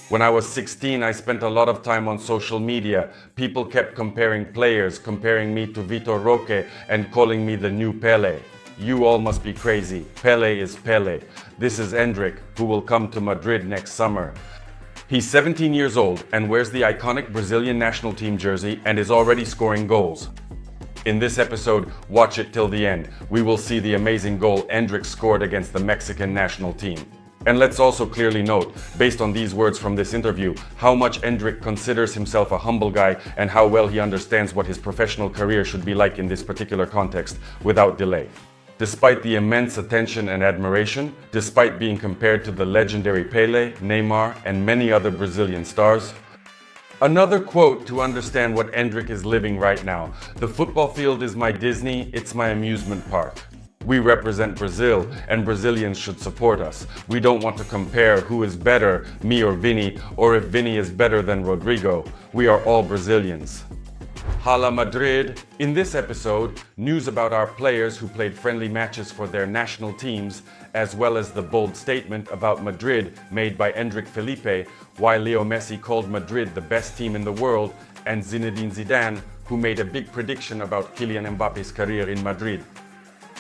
When I was 16, I spent a lot of time on social media. People kept comparing players, comparing me to Vitor Roque and calling me the new Pele. You all must be crazy. Pele is Pele. This is Endrick, who will come to Madrid next summer. He's 17 years old and wears the iconic Brazilian national team jersey and is already scoring goals. In this episode, watch it till the end. We will see the amazing goal Endrick scored against the Mexican national team. And let's also clearly note, based on these words from this interview, how much Endrick considers himself a humble guy and how well he understands what his professional career should be like in this particular context, without delay. Despite the immense attention and admiration, despite being compared to the legendary Pele, Neymar, and many other Brazilian stars, another quote to understand what Endrick is living right now: "The football field is my Disney, it's my amusement park. We represent Brazil, and Brazilians should support us. We don't want to compare who is better, me or Vini, or if Vini is better than Rodrigo. We are all Brazilians." Hala Madrid. In this episode, news about our players who played friendly matches for their national teams, as well as the bold statement about Madrid made by Endrick Felipe, why Leo Messi called Madrid the best team in the world, and Zinedine Zidane, who made a big prediction about Kylian Mbappe's career in Madrid.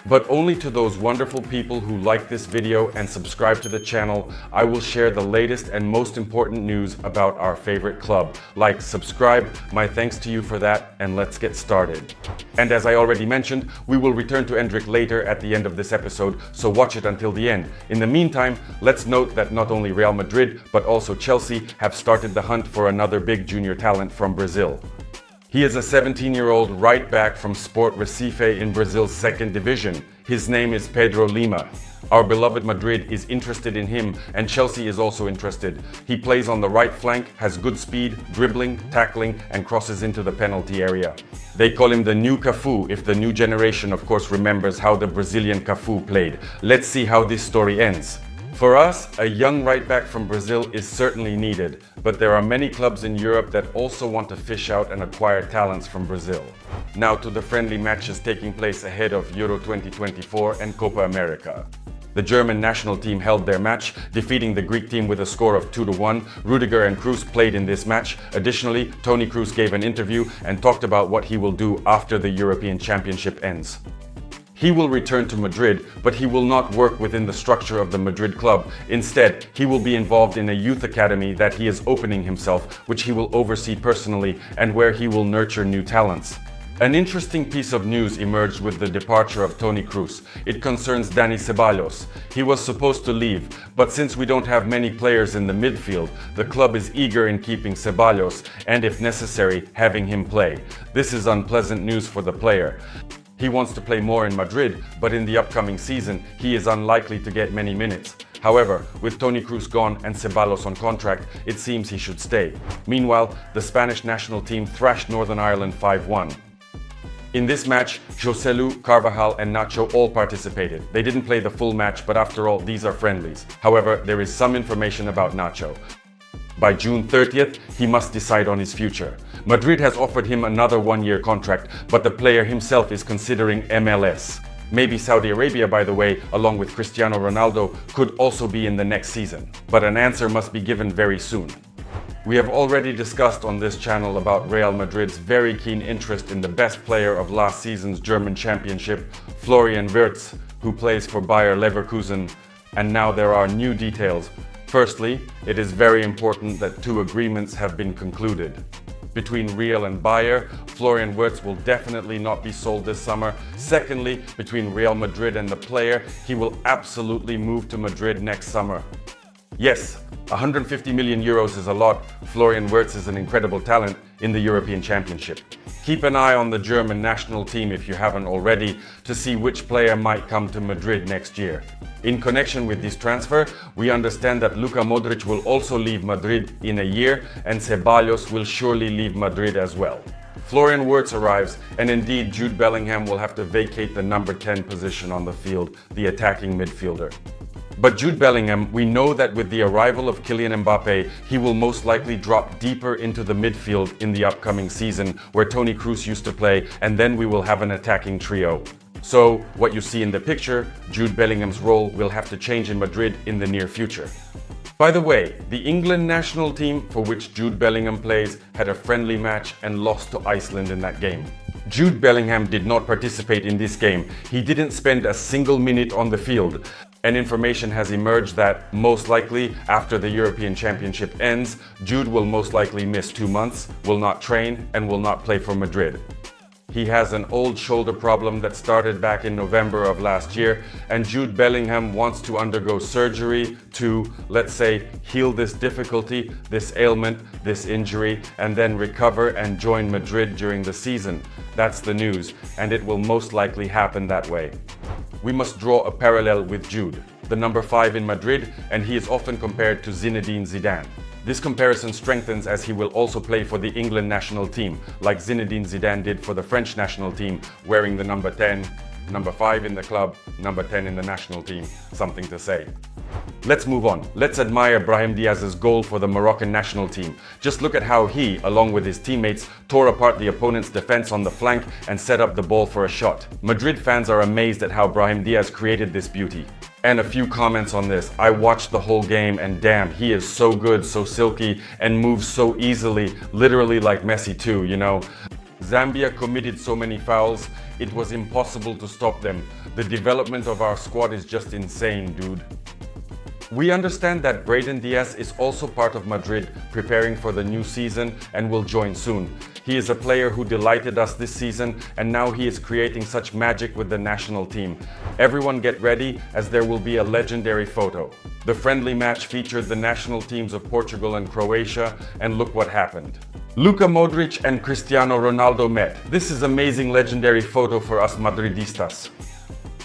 But only to those wonderful people who like this video and subscribe to the channel, I will share the latest and most important news about our favorite club. Like, subscribe, my thanks to you for that, and let's get started. And as I already mentioned, we will return to Endrick later at the end of this episode, so watch it until the end. In the meantime, let's note that not only Real Madrid, but also Chelsea have started the hunt for another big junior talent from Brazil. He is a 17-year-old right back from Sport Recife in Brazil's second division. His name is Pedro Lima. Our beloved Madrid is interested in him, and Chelsea is also interested. He plays on the right flank, has good speed, dribbling, tackling, and crosses into the penalty area. They call him the new Cafu, if the new generation of course remembers how the Brazilian Cafu played. Let's see how this story ends. For us, a young right back from Brazil is certainly needed, but there are many clubs in Europe that also want to fish out and acquire talents from Brazil. Now to the friendly matches taking place ahead of Euro 2024 and Copa America. The German national team held their match, defeating the Greek team with a score of 2-1. Rudiger and Kroos played in this match. Additionally, Toni Kroos gave an interview and talked about what he will do after the European Championship ends. He will return to Madrid, but he will not work within the structure of the Madrid club. Instead, he will be involved in a youth academy that he is opening himself, which he will oversee personally and where he will nurture new talents. An interesting piece of news emerged with the departure of Toni Kroos. It concerns Dani Ceballos. He was supposed to leave, but since we don't have many players in the midfield, the club is eager in keeping Ceballos and, if necessary, having him play. This is unpleasant news for the player. He wants to play more in Madrid, but in the upcoming season, he is unlikely to get many minutes. However, with Toni Kroos gone and Ceballos on contract, it seems he should stay. Meanwhile, the Spanish national team thrashed Northern Ireland 5-1. In this match, Joselu, Carvajal and Nacho all participated. They didn't play the full match, but after all, these are friendlies. However, there is some information about Nacho. By June 30th, he must decide on his future. Madrid has offered him another one-year contract, but the player himself is considering MLS. Maybe Saudi Arabia, by the way, along with Cristiano Ronaldo, could also be in the next season. But an answer must be given very soon. We have already discussed on this channel about Real Madrid's very keen interest in the best player of last season's German championship, Florian Wirtz, who plays for Bayer Leverkusen, and now there are new details. Firstly, it is very important that two agreements have been concluded. Between Real and Bayer, Florian Wirtz will definitely not be sold this summer. Secondly, between Real Madrid and the player, he will absolutely move to Madrid next summer. Yes, 150 million euros is a lot. Florian Wirtz is an incredible talent in the European Championship. Keep an eye on the German national team if you haven't already to see which player might come to Madrid next year. In connection with this transfer, we understand that Luka Modric will also leave Madrid in a year and Ceballos will surely leave Madrid as well. Florian Wirtz arrives, and indeed Jude Bellingham will have to vacate the number 10 position on the field, the attacking midfielder. But Jude Bellingham, we know that with the arrival of Kylian Mbappe, he will most likely drop deeper into the midfield in the upcoming season, where Toni Kroos used to play, and then we will have an attacking trio. So, what you see in the picture, Jude Bellingham's role will have to change in Madrid in the near future. By the way, the England national team, for which Jude Bellingham plays, had a friendly match and lost to Iceland in that game. Jude Bellingham did not participate in this game. He didn't spend a single minute on the field. And information has emerged that, most likely, after the European Championship ends, Jude will most likely miss 2 months, will not train, and will not play for Madrid. He has an old shoulder problem that started back in November of last year, and Jude Bellingham wants to undergo surgery to, let's say, heal this difficulty, this ailment, this injury, and then recover and join Madrid during the season. That's the news, and it will most likely happen that way. We must draw a parallel with Jude, the number 5 in Madrid, and he is often compared to Zinedine Zidane. This comparison strengthens as he will also play for the England national team, like Zinedine Zidane did for the French national team, wearing the number 10, number 5 in the club, number 10 in the national team. Something to say. Let's move on. Let's admire Brahim Diaz's goal for the Moroccan national team. Just look at how he, along with his teammates, tore apart the opponent's defense on the flank and set up the ball for a shot. Madrid fans are amazed at how Brahim Diaz created this beauty. And a few comments on this. I watched the whole game and damn, he is so good, so silky, and moves so easily, literally like Messi too, you know. Zambia committed so many fouls, it was impossible to stop them. The development of our squad is just insane, dude. We understand that Brahim Diaz is also part of Madrid, preparing for the new season and will join soon. He is a player who delighted us this season, and now he is creating such magic with the national team. Everyone get ready, as there will be a legendary photo. The friendly match featured the national teams of Portugal and Croatia, and look what happened. Luka Modric and Cristiano Ronaldo met. This is amazing legendary photo for us Madridistas.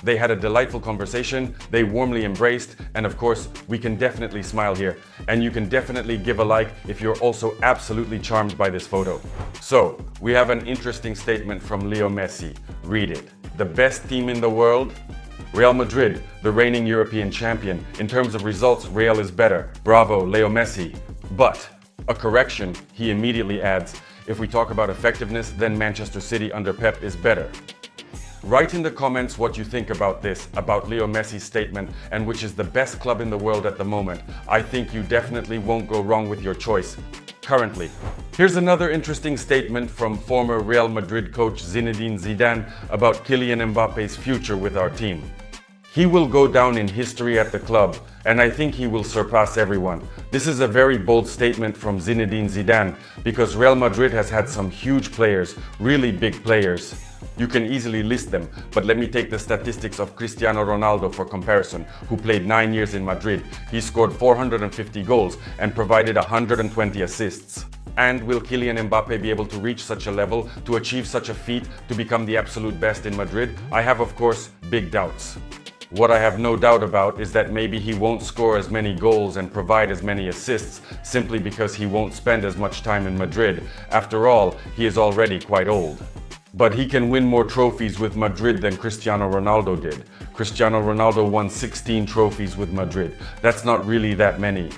They had a delightful conversation, they warmly embraced, and of course, we can definitely smile here. And you can definitely give a like if you're also absolutely charmed by this photo. So, we have an interesting statement from Leo Messi. Read it. The best team in the world? Real Madrid, the reigning European champion. In terms of results, Real is better. Bravo, Leo Messi. But, a correction, he immediately adds, if we talk about effectiveness, then Manchester City under Pep is better. Write in the comments what you think about this, about Leo Messi's statement, and which is the best club in the world at the moment. I think you definitely won't go wrong with your choice. Currently. Here's another interesting statement from former Real Madrid coach Zinedine Zidane about Kylian Mbappe's future with our team. He will go down in history at the club, and I think he will surpass everyone. This is a very bold statement from Zinedine Zidane, because Real Madrid has had some huge players, really big players. You can easily list them, but let me take the statistics of Cristiano Ronaldo for comparison, who played 9 years in Madrid. He scored 450 goals and provided 120 assists. And will Kylian Mbappe be able to reach such a level, to achieve such a feat, to become the absolute best in Madrid? I have, of course, big doubts. What I have no doubt about is that maybe he won't score as many goals and provide as many assists simply because he won't spend as much time in Madrid. After all, he is already quite old. But he can win more trophies with Madrid than Cristiano Ronaldo did. Cristiano Ronaldo won 16 trophies with Madrid. That's not really that many.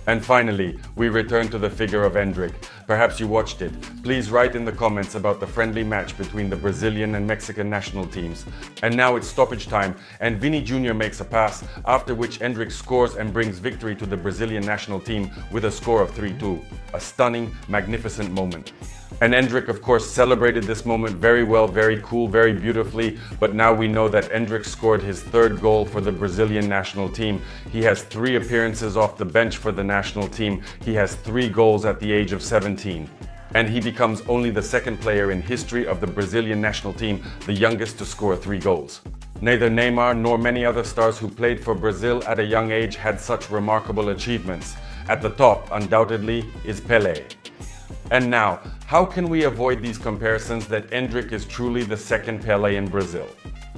And finally, we return to the figure of Endrick. Perhaps you watched it. Please write in the comments about the friendly match between the Brazilian and Mexican national teams. And now it's stoppage time, and Vini Jr. makes a pass, after which Endrick scores and brings victory to the Brazilian national team with a score of 3-2. A stunning, magnificent moment. And Endrick, of course, celebrated this moment very well, very cool, very beautifully. But now we know that Endrick scored his 3rd goal for the Brazilian national team. He has 3 appearances off the bench for the national team. He has 3 goals at the age of 17. And he becomes only the 2nd player in history of the Brazilian national team, the youngest to score 3 goals. Neither Neymar nor many other stars who played for Brazil at a young age had such remarkable achievements. At the top, undoubtedly, is Pelé. And now, how can we avoid these comparisons that Endrick is truly the 2nd Pelé in Brazil?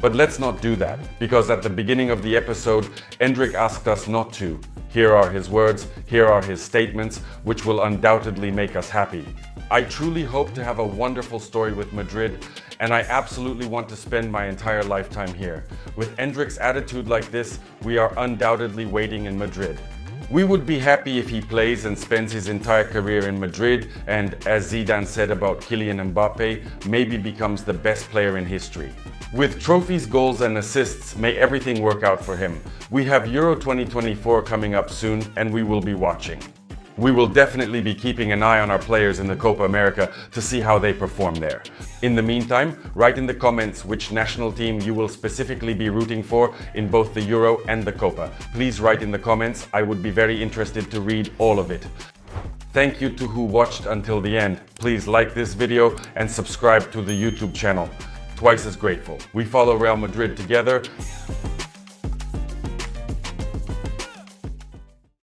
But let's not do that, because at the beginning of the episode, Endrick asked us not to. Here are his words, here are his statements, which will undoubtedly make us happy. I truly hope to have a wonderful story with Madrid, and I absolutely want to spend my entire lifetime here. With Endrick's attitude like this, we are undoubtedly waiting in Madrid. We would be happy if he plays and spends his entire career in Madrid and, as Zidane said about Kylian Mbappe, maybe becomes the best player in history. With trophies, goals and assists, may everything work out for him. We have Euro 2024 coming up soon and we will be watching. We will definitely be keeping an eye on our players in the Copa America to see how they perform there. In the meantime, write in the comments which national team you will specifically be rooting for in both the Euro and the Copa. Please write in the comments, I would be very interested to read all of it. Thank you to who watched until the end. Please like this video and subscribe to the YouTube channel. Twice as grateful. We follow Real Madrid together.